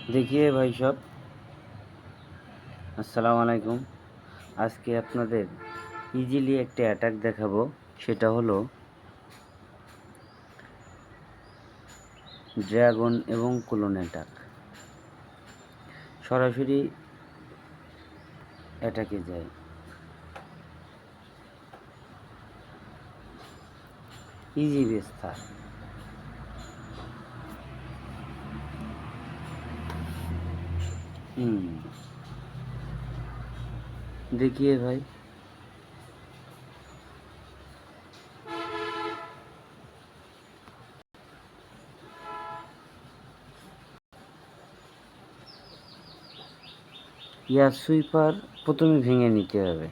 देखिए भाई साहब, আসসালামু আলাইকুম। আজকে আপনাদের ইজিলি একটা অ্যাটাক দেখাবো, সেটা হলো ড্রাগন এবং ক্লোন অ্যাটাক। সরাসরি অ্যাটাকে যায়। ইজি বেস্তা। देखिए भाई, ইয়ার সুইপার প্রথমে ভেঙে নিতে হবে।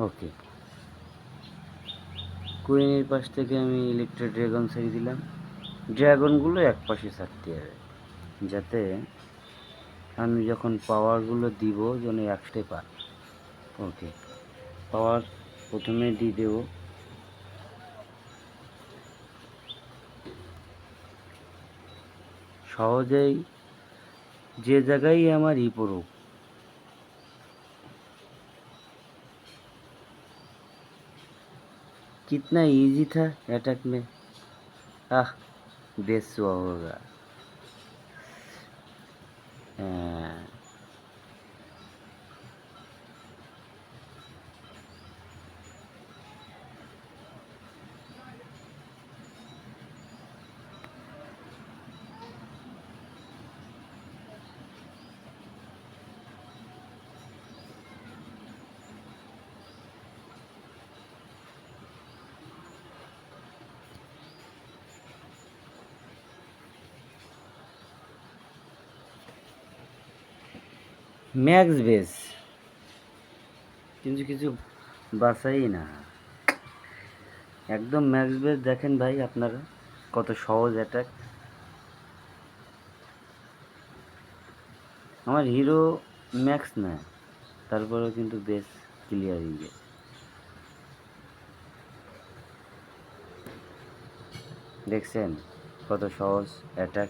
ওকে, কুইনের পাশ থেকে আমি ইলেকট্রো ড্রাগন ছেড়ে দিলাম। ড্রাগনগুলো এক পাশে ছাড়তে হবে, যাতে আমি যখন পাওয়ারগুলো দিব যেন একসাথে পাই। ওকে, পাওয়ার প্রথমে দিয়ে দেব। সহজেই যে জায়গায় আমার পড়ুক, कितना इजी था अटैक में। आह, बेस हुआ होगा। ম্যাক্স বেস কিন্তু কিছু বাঁচাই না, একদম ম্যাক্স বেস। দেখেন ভাই আপনারা কত সহজ অ্যাটাক। আমার হিরো ম্যাক্স না, তারপরেও কিন্তু বেস ক্লিয়ার হয়ে যায়। দেখছেন কত সহজ অ্যাটাক।